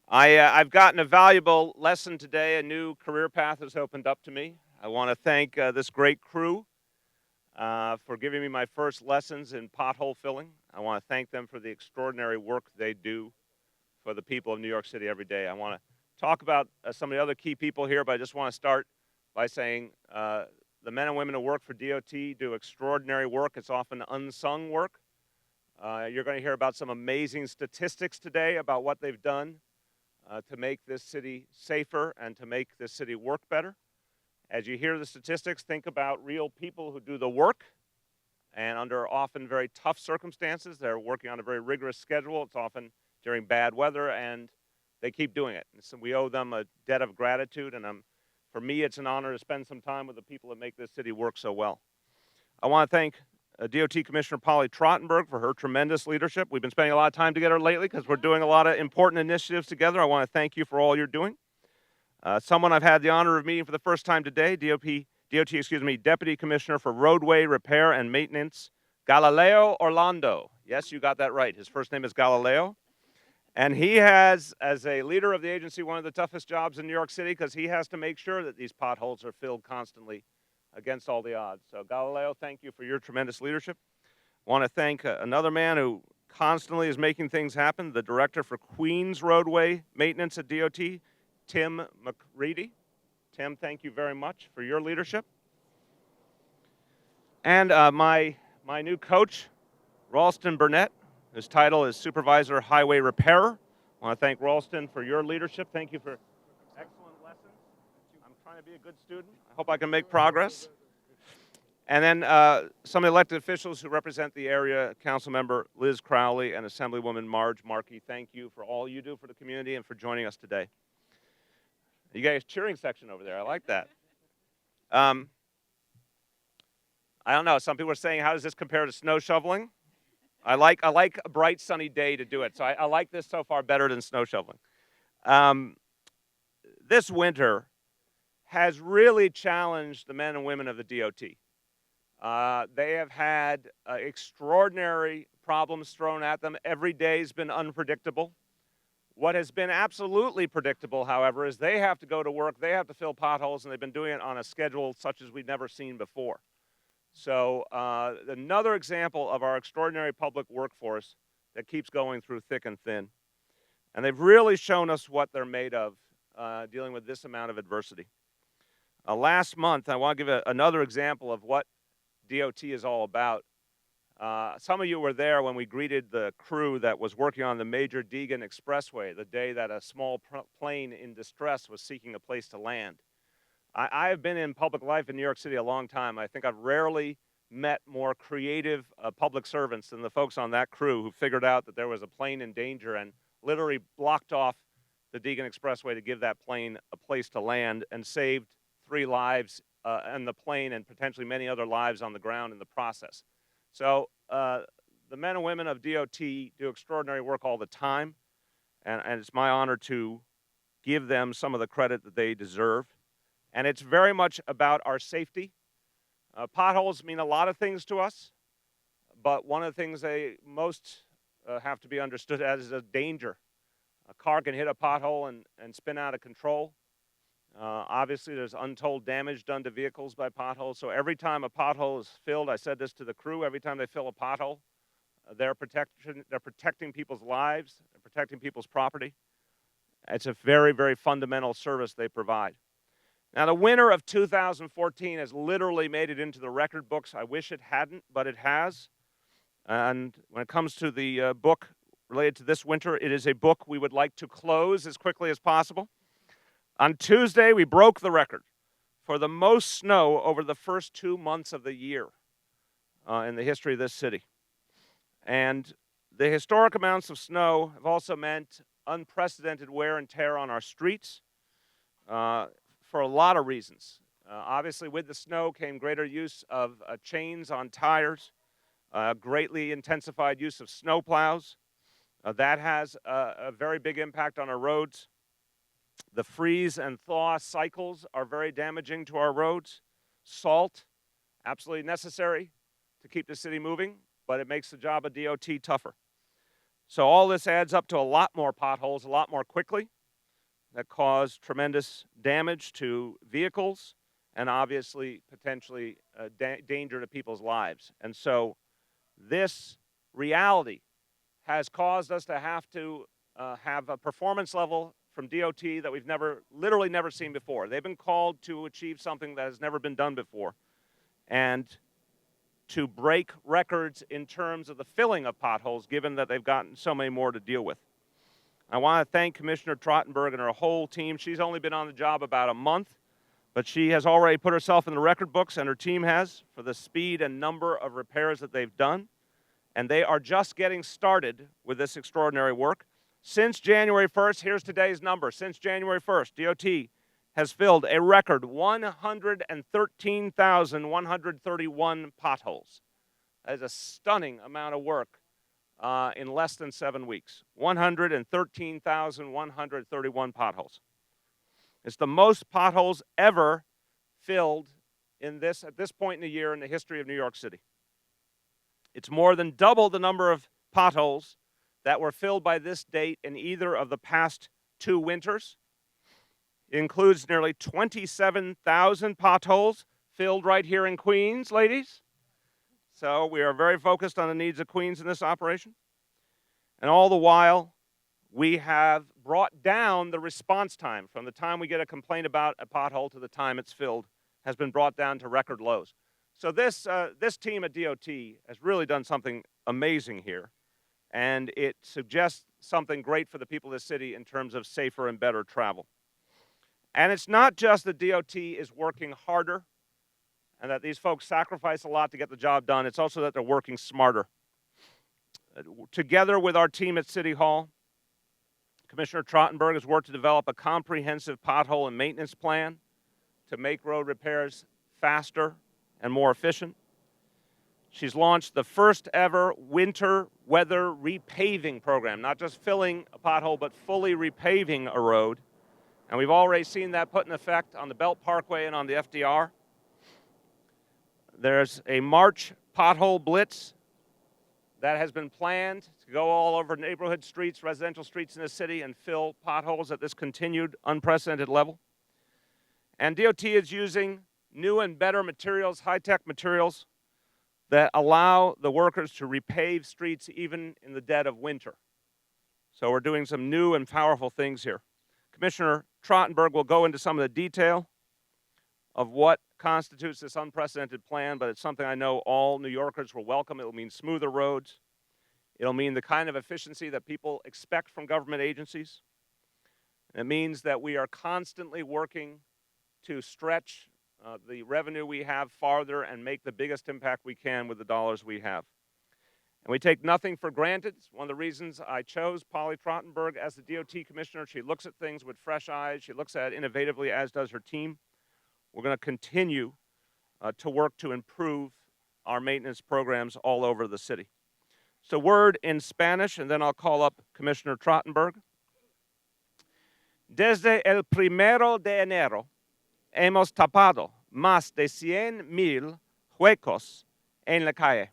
I've gotten a valuable lesson today. A new career path has opened up to me. I want to thank this great crew for giving me my first lessons in pothole filling. I want to thank them for the extraordinary work they do for the people of New York City every day. I want to talk about some of the other key people here, but I just want to start by saying the men and women who work for DOT do extraordinary work. It's often unsung work. You're going to hear about some amazing statistics today about what they've done to make this city safer and to make this city work better. As you hear the statistics, think about real people who do the work and under often very tough circumstances. They're working on a very rigorous schedule. It's often during bad weather, and they keep doing it. And so we owe them a debt of gratitude, and for me, it's an honor to spend some time with the people that make this city work so well. I want to thank DOT Commissioner Polly Trottenberg for her tremendous leadership. We've been spending a lot of time together lately because we're doing a lot of important initiatives together. I want to thank you for all you're doing. Someone I've had the honor of meeting for the first time today, Deputy Commissioner for Roadway Repair and Maintenance, Galileo Orlando. Yes, you got that right. His first name is Galileo. And he has, as a leader of the agency, one of the toughest jobs in New York City because he has to make sure that these potholes are filled constantly against all the odds. So Galileo, thank you for your tremendous leadership. I want to thank another man who constantly is making things happen, the director for Queens Roadway Maintenance at DOT, Tim McReady. Tim, thank you very much for your leadership. And my new coach, Ralston Burnett, whose title is Supervisor Highway Repairer. I want to thank Ralston for your leadership. Thank you for excellent lessons. I'm trying to be a good student. I hope I can make progress. And then some elected officials who represent the area, Councilmember Liz Crowley and Assemblywoman Marge Markey, thank you for all you do for the community and for joining us today. You got a cheering section over there. I like that. I don't know. Some people are saying, how does this compare to snow shoveling? I like a bright, sunny day to do it. So I like this so far better than snow shoveling. This winter has really challenged the men and women of the DOT. They have had extraordinary problems thrown at them. Every day's been unpredictable. What has been absolutely predictable, however, is they have to go to work, they have to fill potholes, and they've been doing it on a schedule such as we've never seen before. So another example of our extraordinary public workforce that keeps going through thick and thin. And they've really shown us what they're made of dealing with this amount of adversity. Last month, I want to give another example of what DOT is all about. Some of you were there when we greeted the crew that was working on the major Deegan Expressway, the day that a small plane in distress was seeking a place to land. I have been in public life in New York City a long time. I think I've rarely met more creative public servants than the folks on that crew who figured out that there was a plane in danger and literally blocked off the Deegan Expressway to give that plane a place to land and saved 3 lives on the plane and potentially many other lives on the ground in the process. So the men and women of DOT do extraordinary work all the time, and it's my honor to give them some of the credit that they deserve. And it's very much about our safety. Potholes mean a lot of things to us, but one of the things they most have to be understood as is a danger. A car can hit a pothole and spin out of control. Obviously, there's untold damage done to vehicles by potholes. So every time a pothole is filled, I said this to the crew, every time they fill a pothole, they're protecting people's lives, they're protecting people's property. It's a very, very fundamental service they provide. Now, the winter of 2014 has literally made it into the record books. I wish it hadn't, but it has. And when it comes to the book related to this winter, it is a book we would like to close as quickly as possible. On Tuesday, we broke the record for the most snow over the first 2 months of the year in the history of this city. And the historic amounts of snow have also meant unprecedented wear and tear on our streets for a lot of reasons. Obviously, with the snow came greater use of chains on tires, greatly intensified use of snow plows. That has a very big impact on our roads. The freeze and thaw cycles are very damaging to our roads. Salt, absolutely necessary to keep the city moving, but it makes the job of DOT tougher. So all this adds up to a lot more potholes, a lot more quickly. that cause tremendous damage to vehicles and obviously potentially danger to people's lives. And so this reality has caused us to have to have a performance level from DOT that we've literally never seen before. They've been called to achieve something that has never been done before, and to break records in terms of the filling of potholes, given that they've gotten so many more to deal with. I want to thank Commissioner Trottenberg and her whole team. She's only been on the job about a month, but she has already put herself in the record books, and her team has, for the speed and number of repairs that they've done. And they are just getting started with this extraordinary work. Since January 1st, here's today's number. Since January 1st, DOT has filled a record 113,131 potholes. That is a stunning amount of work in less than 7 weeks. 113,131 potholes. It's the most potholes ever filled at this point in the year in the history of New York City. It's more than double the number of potholes that were filled by this date in either of the past 2 winters. It includes nearly 27,000 potholes filled right here in Queens, ladies. So we are very focused on the needs of Queens in this operation. And all the while, we have brought down the response time from the time we get a complaint about a pothole to the time it's filled has been brought down to record lows. So this team at DOT has really done something amazing here, and it suggests something great for the people of the city in terms of safer and better travel. And it's not just that DOT is working harder and that these folks sacrifice a lot to get the job done. It's also that they're working smarter. Together with our team at City Hall, Commissioner Trottenberg has worked to develop a comprehensive pothole and maintenance plan to make road repairs faster and more efficient. She's launched the first ever winter weather repaving program, not just filling a pothole, but fully repaving a road. And we've already seen that put in effect on the Belt Parkway and on the FDR. There's a March pothole blitz that has been planned to go all over neighborhood streets, residential streets in the city, and fill potholes at this continued unprecedented level. And DOT is using new and better materials, high-tech materials, that allow the workers to repave streets even in the dead of winter. So we're doing some new and powerful things here. Commissioner Trottenberg will go into some of the detail of what constitutes this unprecedented plan, but it's something I know all New Yorkers will welcome. It'll mean smoother roads. It'll mean the kind of efficiency that people expect from government agencies. It means that we are constantly working to stretch the revenue we have farther and make the biggest impact we can with the dollars we have. And we take nothing for granted. It's one of the reasons I chose Polly Trottenberg as the DOT commissioner. She looks at things with fresh eyes. She looks at it innovatively, as does her team. We're going to continue to work to improve our maintenance programs all over the city. So word in Spanish, and then I'll call up Commissioner Trottenberg. Desde el 1 de enero, hemos tapado más de 100,000 huecos en la calle.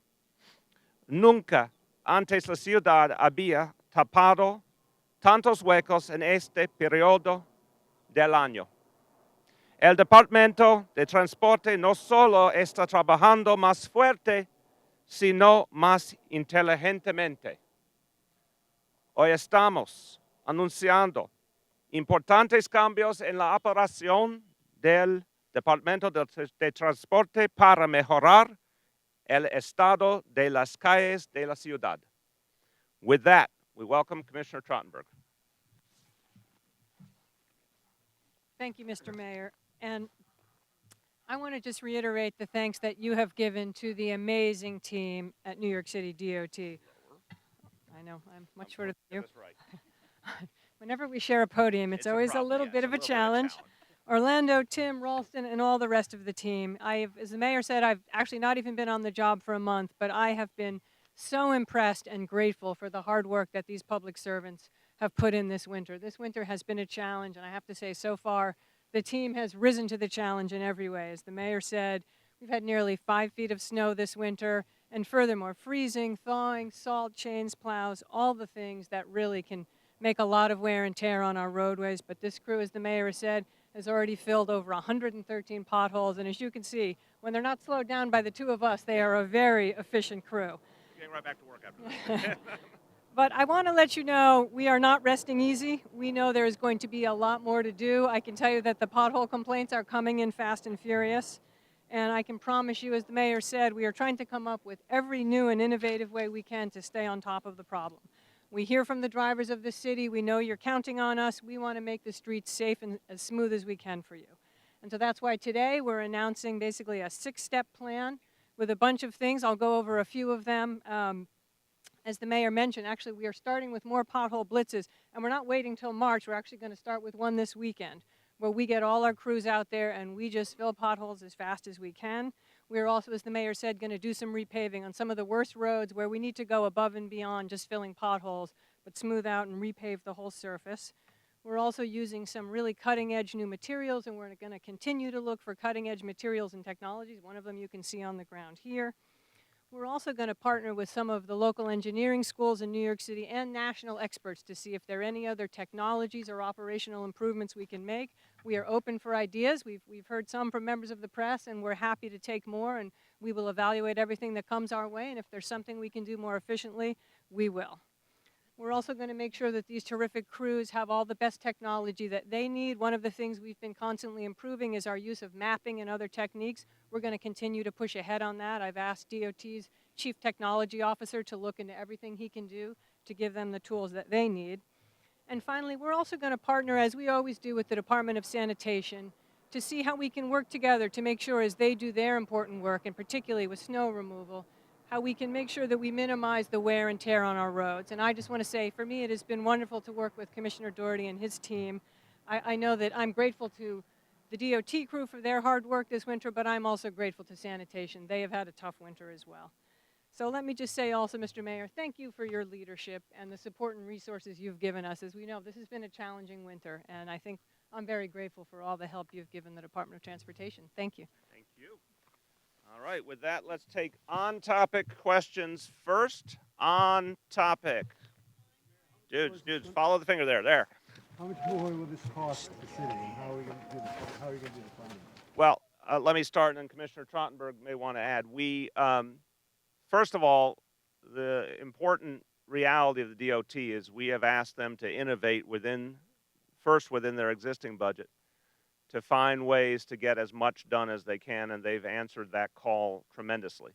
Nunca antes la ciudad había tapado tantos huecos en este periodo del año. El Departamento de Transporte no solo está trabajando más fuerte, sino más inteligentemente. Hoy estamos anunciando importantes cambios en la operación del Departamento de Transporte para mejorar el estado de las calles de la ciudad. With that, we welcome Commissioner Trottenberg. Thank you, Mr. Mayor. And I want to just reiterate the thanks that you have given to the amazing team at New York City DOT. I know, I'm much shorter than you. That's right. Whenever we share a podium, it's always a little bit of a challenge. Orlando, Tim, Ralston, and all the rest of the team. As the mayor said, I've actually not even been on the job for a month, but I have been so impressed and grateful for the hard work that these public servants have put in this winter. This winter has been a challenge, and I have to say, so far, the team has risen to the challenge in every way. As the mayor said, we've had nearly 5 feet of snow this winter, and furthermore, freezing, thawing, salt, chains, plows, all the things that really can make a lot of wear and tear on our roadways. But this crew, as the mayor has said, has already filled over 113 potholes. And as you can see, when they're not slowed down by the two of us, they are a very efficient crew. Getting right back to work after that. But I want to let you know we are not resting easy. We know there is going to be a lot more to do. I can tell you that the pothole complaints are coming in fast and furious. And I can promise you, as the mayor said, we are trying to come up with every new and innovative way we can to stay on top of the problem. We hear from the drivers of the city. We know you're counting on us. We want to make the streets safe and as smooth as we can for you. And so that's why today we're announcing basically a 6-step plan with a bunch of things. I'll go over a few of them. As the mayor mentioned, actually, we are starting with more pothole blitzes, and we're not waiting till March. We're actually going to start with one this weekend, where we get all our crews out there and we just fill potholes as fast as we can. We're also, as the mayor said, going to do some repaving on some of the worst roads where we need to go above and beyond just filling potholes, but smooth out and repave the whole surface. We're also using some really cutting-edge new materials, and we're going to continue to look for cutting-edge materials and technologies. One of them you can see on the ground here. We're also going to partner with some of the local engineering schools in New York City and national experts to see if there are any other technologies or operational improvements we can make. We are open for ideas. We've heard some from members of the press, and we're happy to take more, and we will evaluate everything that comes our way, and if there's something we can do more efficiently, we will. We're also going to make sure that these terrific crews have all the best technology that they need. One of the things we've been constantly improving is our use of mapping and other techniques. We're going to continue to push ahead on that. I've asked DOT's Chief Technology Officer to look into everything he can do to give them the tools that they need. And finally, we're also going to partner, as we always do, with the Department of Sanitation to see how we can work together to make sure as they do their important work, and particularly with snow removal, how we can make sure that we minimize the wear and tear on our roads. And I just want to say, for me, it has been wonderful to work with Commissioner Doherty and his team. I know that I'm grateful to the DOT crew for their hard work this winter, but I'm also grateful to sanitation. They have had a tough winter as well. So let me just say also, Mr. Mayor, thank you for your leadership and the support and resources you've given us. As we know, this has been a challenging winter, and I think I'm very grateful for all the help you've given the Department of Transportation. Thank you. Thank you. All right, with that, let's take on-topic questions first. On topic. Dudes, follow the finger there. How much more will this cost the city, and how are we going to do the funding? Well, let me start, and Commissioner Trottenberg may want to add. We, first of all, the important reality of the DOT is we have asked them to innovate within their existing budget, to find ways to get as much done as they can, and they've answered that call tremendously.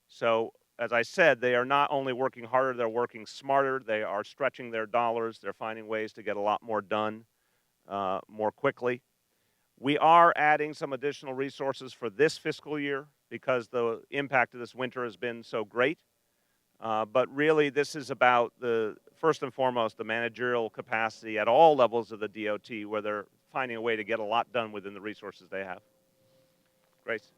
So, as I said, they are not only working harder, they're working smarter, they are stretching their dollars, they're finding ways to get a lot more done more quickly. We are adding some additional resources for this fiscal year because the impact of this winter has been so great. But really, this is about first and foremost, the managerial capacity at all levels of the DOT, where they're finding a way to get a lot done within the resources they have. Grace?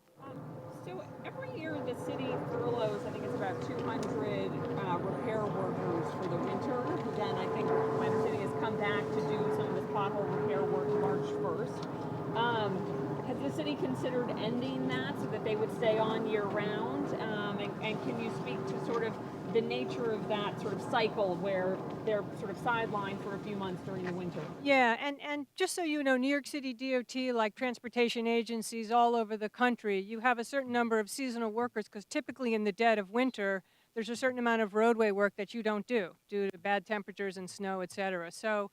So every year the city furloughs, I think it's about 200 repair workers for the winter. Then I think my understanding is come back to do some of this pothole repair work March 1st. Has the city considered ending that so that they would stay on year round? And can you speak to sort of the nature of that sort of cycle where they're sort of sidelined for a few months during the winter? Yeah, and just so you know, New York City DOT, like transportation agencies all over the country, you have a certain number of seasonal workers because typically in the dead of winter, there's a certain amount of roadway work that you don't do due to bad temperatures and snow, et cetera. So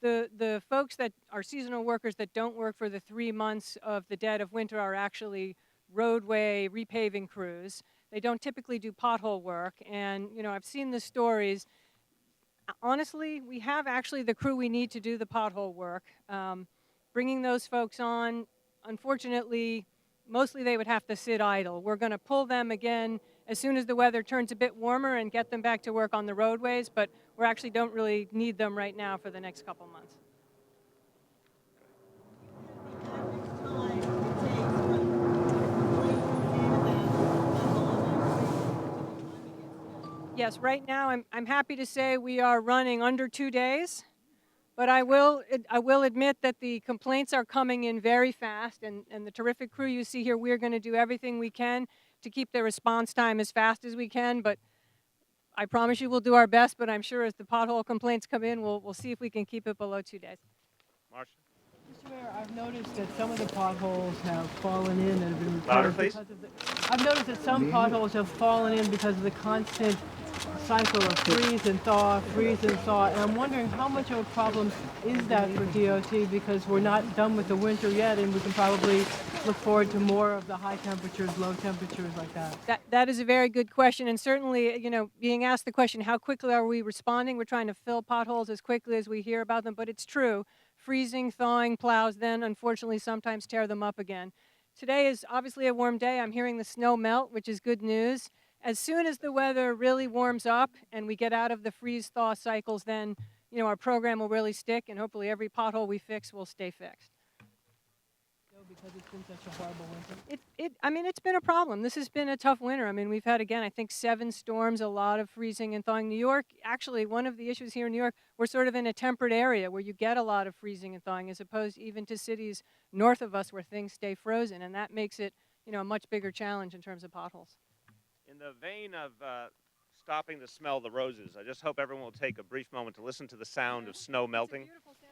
the folks that are seasonal workers that don't work for the 3 months of the dead of winter are actually roadway repaving crews. They don't typically do pothole work, and you know, I've seen the stories. Honestly, we have actually the crew we need to do the pothole work. Bringing those folks on, unfortunately, mostly they would have to sit idle. We're going to pull them again as soon as the weather turns a bit warmer and get them back to work on the roadways, but we actually don't really need them right now for the next couple months. Yes, right now I'm happy to say we are running under 2 days, but I will admit that the complaints are coming in very fast, and the terrific crew you see here, we're going to do everything we can to keep the response time as fast as we can, but I promise you we'll do our best, but I'm sure as the pothole complaints come in, we'll see if we can keep it below 2 days. Marcia? Mr. Mayor, I've noticed that some of the potholes have fallen in and have been Louder, repaired please. because of the. I've noticed that some potholes have fallen in because of the constant cycle of freeze and thaw, freeze and thaw. And I'm wondering how much of a problem is that for DOT, because we're not done with the winter yet, and we can probably look forward to more of the high temperatures, low temperatures like that. That is a very good question, and certainly, being asked the question, how quickly are we responding? We're trying to fill potholes as quickly as we hear about them, but it's true. Freezing, thawing plows then, unfortunately, sometimes tear them up again. Today is obviously a warm day. I'm hearing the snow melt, which is good news. As soon as the weather really warms up and we get out of the freeze-thaw cycles, then, our program will really stick, and hopefully every pothole we fix will stay fixed. Because it's been such a horrible winter. It's been a problem. This has been a tough winter. We've had, again, I think 7 storms, a lot of freezing and thawing. New York, actually, one of the issues here in New York, we're sort of in a temperate area where you get a lot of freezing and thawing, as opposed even to cities north of us where things stay frozen, and that makes it, a much bigger challenge in terms of potholes. In the vein of stopping to smell the roses, I just hope everyone will take a brief moment to listen to the sound of snow melting. It's a beautiful sound.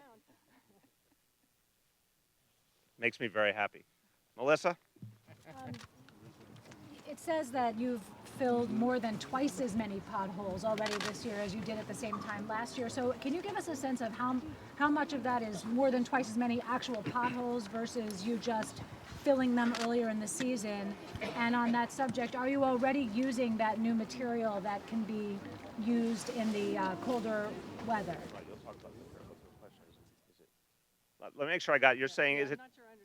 Makes me very happy. Melissa? It says that you've filled more than twice as many potholes already this year as you did at the same time last year. So can you give us a sense of how much of that is more than twice as many actual potholes versus you just filling them earlier in the season? And on that subject, are you already using that new material that can be used in the colder weather? Right, you'll talk about this. What's the question? Let me make sure I got it. You're saying, is it?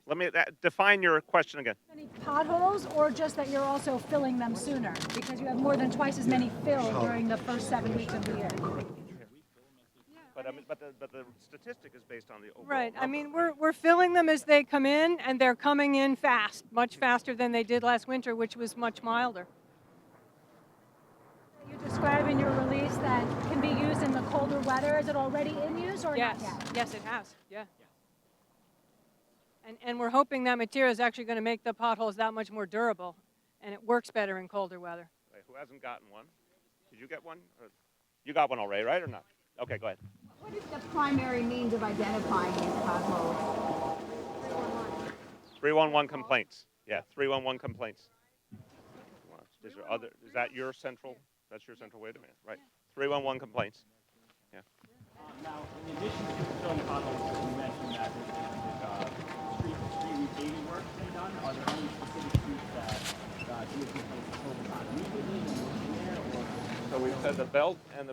Let me define your question again. Any potholes, or just that you're also filling them sooner because you have more than twice as many filled during the first 7 weeks of the year? But the statistic is based on the overall Right. number, We're filling them as they come in, and they're coming in fast, much faster than they did last winter, which was much milder. You describe in your release that can be used in the colder weather. Is it already in use or Yes. not yet? Yes, it has. Yeah. And we're hoping that material is actually going to make the potholes that much more durable, and it works better in colder weather. Right, who hasn't gotten one? Did you get one? You got one already, right, or not? Okay, go ahead. What is the primary means of identifying these potholes? 311 complaints. Yeah, 311 complaints. Is there other? Is that your central? That's your central way to manage, right? 311 complaints. Yeah. Now, in addition to filling potholes, you mentioned that there's street repaving work being done. Are there any specific streets that DOT plans to focus on immediately when working there? Or? So we've said the belt and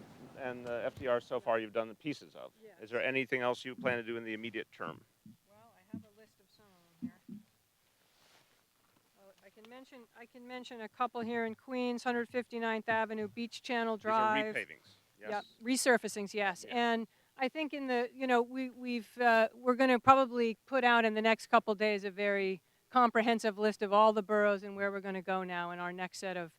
the FDR so far you've done the pieces of. Yes. Is there anything else you plan to do in the immediate term? Well, I have a list of some of them here. Well, I can mention a couple here in Queens, 159th Avenue, Beach Channel Drive. These are repavings. Yes. Yeah, resurfacings, yes. Yeah. And I think in the, we're going to probably put out in the next couple days a very comprehensive list of all the boroughs and where we're going to go now in our next set of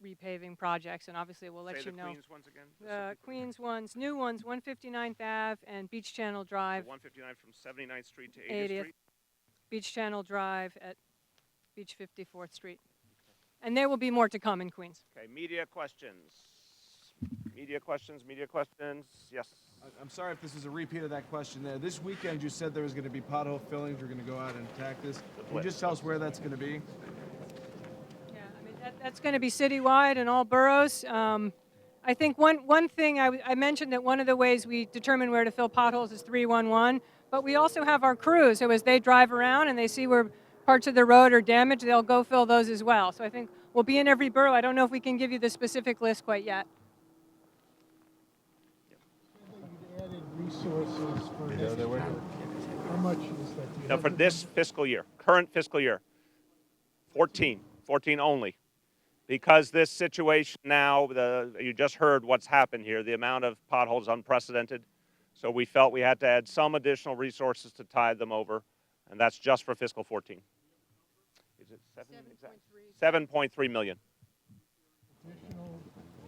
repaving projects. And obviously we'll let Say you the know. Queens ones again. The Queens ones, new ones, 159th Ave and Beach Channel Drive, 159 from 79th Street to 80th. 80th Street. Beach Channel Drive at Beach 54th Street. And there will be more to come in Queens. Okay, media questions. Media questions. Yes. I'm sorry if this is a repeat of that question there. This weekend you said there was going to be pothole fillings. You're going to go out and attack this. Can you just tell us where that's going to be? Yeah, that's going to be citywide in all boroughs. I think one thing I mentioned that one of the ways we determine where to fill potholes is 311, but we also have our crews. So as they drive around and they see where parts of the road are damaged, they'll go fill those as well. So I think we'll be in every borough. I don't know if we can give you the specific list quite yet. You added resources for next year. How much is that? No, for this fiscal year, current fiscal year, 14 only. Because this situation now, you just heard what's happened here, the amount of potholes unprecedented. So we felt we had to add some additional resources to tide them over, and that's just for fiscal 14. Is it 7.3 million. Additional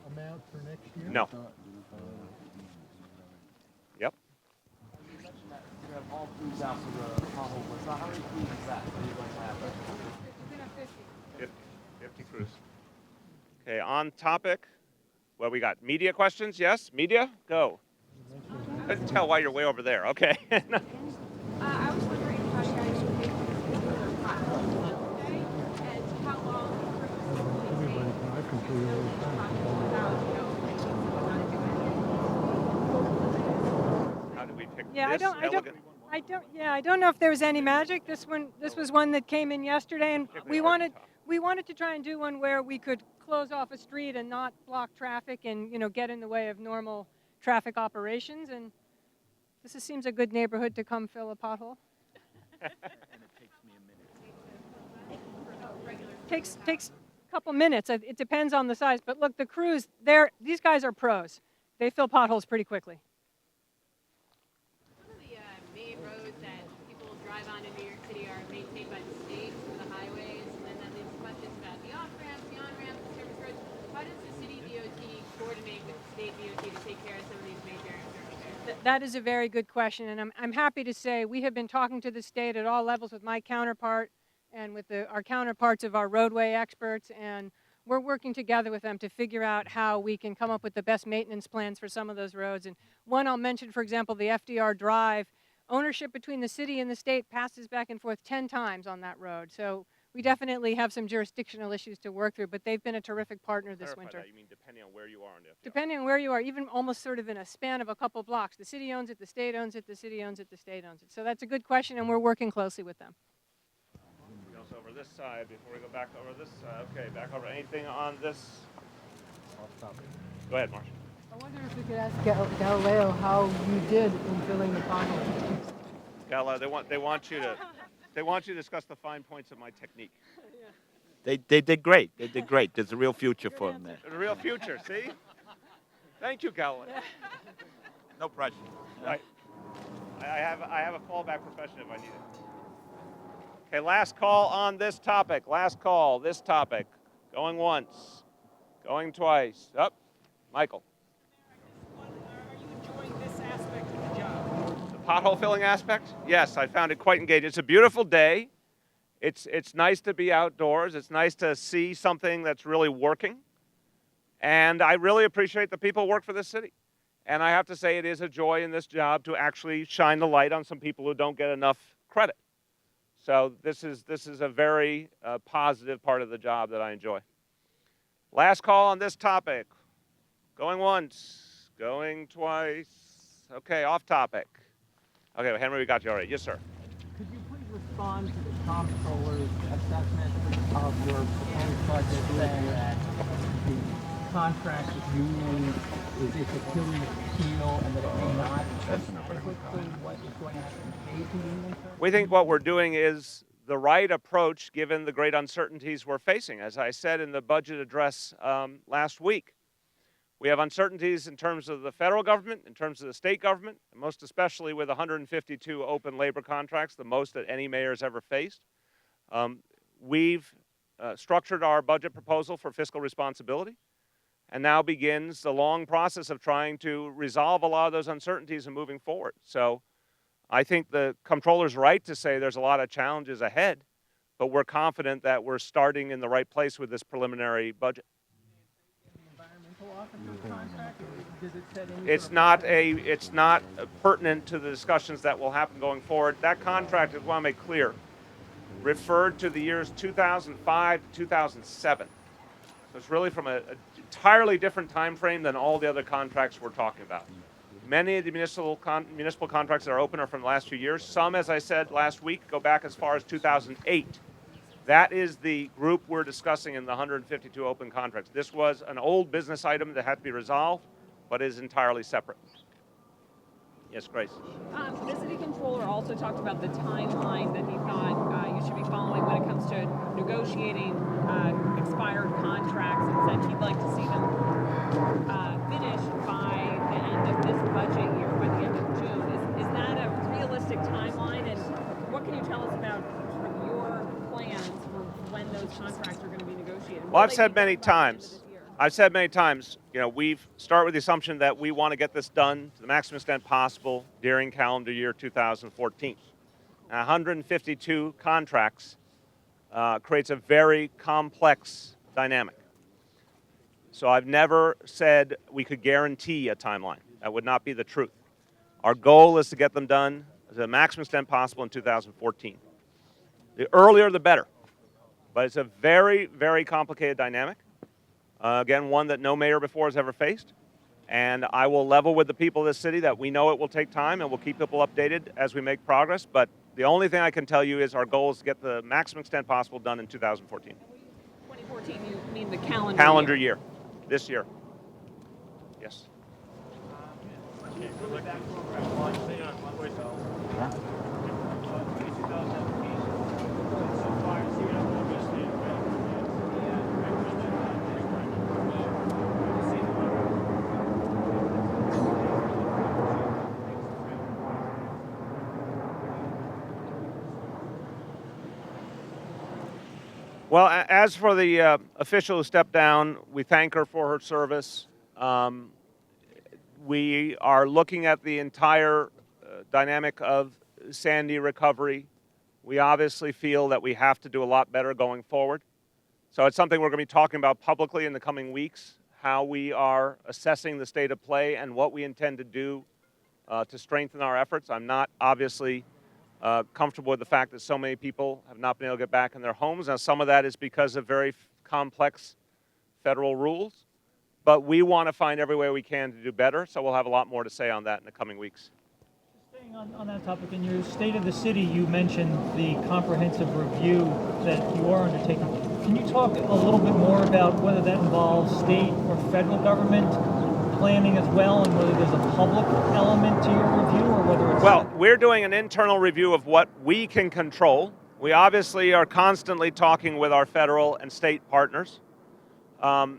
amount for next year? No. Yep. You mentioned that you have all crews out for the pothole work. So how many crews is that? Are you going to have? 50 crews. Okay, on topic, Well, we got media questions. Yes, media, go. Couldn't tell why you're way over there. Okay. I was wondering how you guys should make this potholes on today and how long crews typically take to fill these potholes without, How did we pick Yeah, this elegant? I don't know if there was any magic. This was one that came in yesterday, and we wanted to try and do one where we could close off a street and not block traffic and get in the way of normal traffic operations. And this seems a good neighborhood to come fill a pothole. And it takes me a minute. Takes a couple minutes. It depends on the size. But look, the crews, these guys are pros. They fill potholes pretty quickly. Some of the main roads that people drive on in New York City are maintained by the state for the highways, and then there's questions about the off-ramps, the on-ramps, the service roads. How does the city DOT coordinate with the state DOT to take care of some of these major thoroughfares? That is a very good question, and I'm happy to say we have been talking to the state at all levels with my counterpart and with our counterparts of our roadway experts, and we're working together with them to figure out how we can come up with the best maintenance plans for some of those roads. And one I'll mention, for example, the FDR Drive. Ownership between the city and the state passes back and forth 10 times on that road. So we definitely have some jurisdictional issues to work through, but they've been a terrific partner this winter. That. You mean depending on where you are in the FDR? Depending on where you are, even almost sort of in a span of a couple blocks. The city owns it, the state owns it, the city owns it, the state owns it. So that's a good question, and we're working closely with them. Goes over this side before we go back over this side. Okay, back over. Anything on this? Go ahead, Marcia. I wonder if we could ask Galileo how you did in filling the potholes. Galileo, they want you to discuss the fine points of my technique. They did great. They did great. There's a real future for them there. The real future, see? Thank you, Galileo. No pressure. I have a fallback profession if I need it. Okay, last call on this topic. Last call, this topic. Going once, going twice. Up, Michael. Are you enjoying this aspect of the job? The pothole filling aspect? Yes, I found it quite engaging. It's a beautiful day. It's nice to be outdoors. It's nice to see something that's really working. And I really appreciate the people who work for this city. And I have to say it is a joy in this job to actually shine the light on some people who don't get enough credit. So this is a very positive part of the job that I enjoy. Last call on this topic. Going once, going twice. Okay, off topic. Okay, well, Henry, we got you all right. Yes, sir. Could you please respond to the comptroller's assessment of your proposed budget, saying that the contract with union is its Achilles heel and that it may not specifically what is going to have to pay to union? We think what we're doing is the right approach given the great uncertainties we're facing. As I said in the budget address last week, we have uncertainties in terms of the federal government, in terms of the state government, and most especially with 152 open labor contracts, the most that any mayor has ever faced. We've structured our budget proposal for fiscal responsibility, and now begins the long process of trying to resolve a lot of those uncertainties and moving forward. So I think the comptroller's right to say there's a lot of challenges ahead, but we're confident that we're starting in the right place with this preliminary budget. It's not pertinent to the discussions that will happen going forward. That contract, I want to make clear, referred to the years 2005 to 2007. So it's really from an entirely different time frame than all the other contracts we're talking about. Many of the municipal contracts that are open are from the last few years. Some, as I said last week, go back as far as 2008. That is the group we're discussing in the 152 open contracts. This was an old business item that had to be resolved, but is entirely separate. Yes, Grace. The city controller also talked about the timeline that he thought you should be following when it comes to negotiating expired contracts, and said he'd like to see them finished by the end of this budget year, by the end of June. Is that a realistic timeline, and what can you tell us about your plans for when those contracts are going to be negotiated? Well, I've said many times, we start with the assumption that we want to get this done to the maximum extent possible during calendar year 2014. Now, 152 contracts creates a very complex dynamic. So I've never said we could guarantee a timeline. That would not be the truth. Our goal is to get them done to the maximum extent possible in 2014. The earlier, the better. But it's a very, very complicated dynamic. Again, one that no mayor before has ever faced. And I will level with the people of this city that we know it will take time, and we'll keep people updated as we make progress. But the only thing I can tell you is our goal is to get the maximum extent possible done in 2014. 2014, you mean the calendar Calendar year. This year. Yes. Well, as for the official who stepped down, we thank her for her service. We are looking at the entire dynamic of Sandy recovery. We obviously feel that we have to do a lot better going forward. So it's something we're going to be talking about publicly in the coming weeks, how we are assessing the state of play and what we intend to do to strengthen our efforts. I'm not obviously comfortable with the fact that so many people have not been able to get back in their homes. Now, some of that is because of very complex federal rules, but we want to find every way we can to do better, so we'll have a lot more to say on that in the coming weeks. Staying on that topic, in your State of the City, you mentioned the comprehensive review that you are undertaking. Can you talk a little bit more about whether that involves state or federal government planning as well, and whether there's a public element to your review, or whether it's... Well, we're doing an internal review of what we can control. We obviously are constantly talking with our federal and state partners. So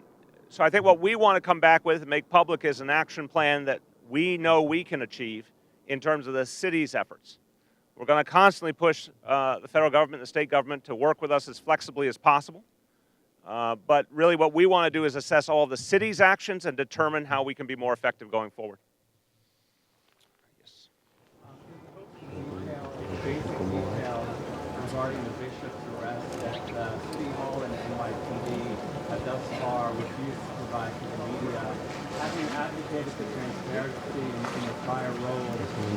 I think what we want to come back with and make public is an action plan that we know we can achieve in terms of the city's efforts. We're going to constantly push the federal government and the state government to work with us as flexibly as possible. But really what we want to do is assess all of the city's actions and determine how we can be more effective going forward. Yes. Regarding the bishop's arrest at City Hall and NYPD thus far refused to provide to the media. Having advocated for transparency in your prior role,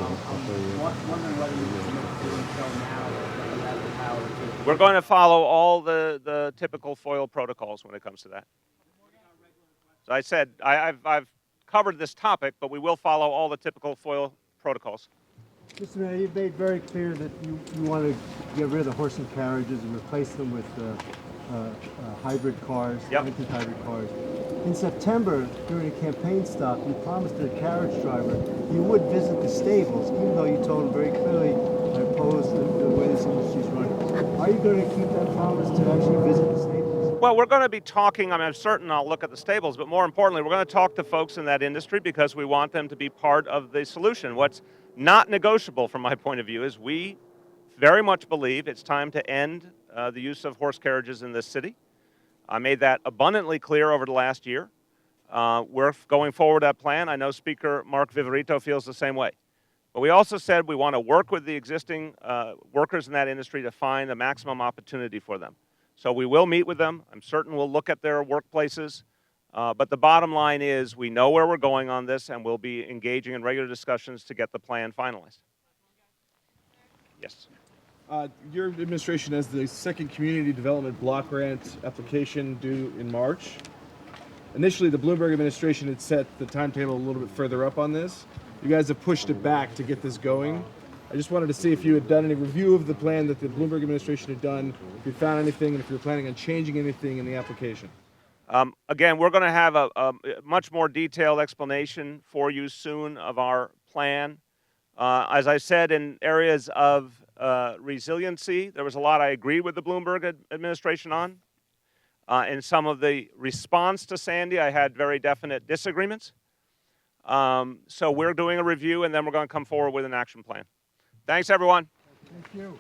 I'm wondering whether you would commit to doing so now that you have the power to... We're going to follow all the typical FOIL protocols when it comes to that. So I said, I've covered this topic, but we will follow all the typical FOIL protocols. Mr. Mayor, you've made very clear that you want to get rid of the horse and carriages and replace them with hybrid cars, anti-hybrid cars. In September, during a campaign stop, you promised the carriage driver you would visit the stables, even though you told him very clearly, I oppose the way this industry is running. Are you going to keep that promise to actually visit the stables? Well, we're going to be talking, I'm certain I'll look at the stables, but more importantly, we're going to talk to folks in that industry because we want them to be part of the solution. What's not negotiable from my point of view is we very much believe it's time to end the use of horse carriages in this city. I made that abundantly clear over the last year. We're going forward that plan. I know Speaker Mark Viverito feels the same way. But we also said we want to work with the existing workers in that industry to find the maximum opportunity for them. So we will meet with them. I'm certain we'll look at their workplaces. But the bottom line is we know where we're going on this, and we'll be engaging in regular discussions to get the plan finalized. Yes. Your administration has the second community development block grant application due in March. Initially, the Bloomberg administration had set the timetable a little bit further up on this. You guys have pushed it back to get this going. I just wanted to see if you had done any review of the plan that the Bloomberg administration had done, if you found anything, and if you're planning on changing anything in the application. Again, we're going to have a much more detailed explanation for you soon of our plan. As I said, in areas of resiliency, there was a lot I agreed with the Bloomberg administration on. In some of the response to Sandy, I had very definite disagreements. So we're doing a review, and then we're going to come forward with an action plan. Thanks, everyone. Thank you.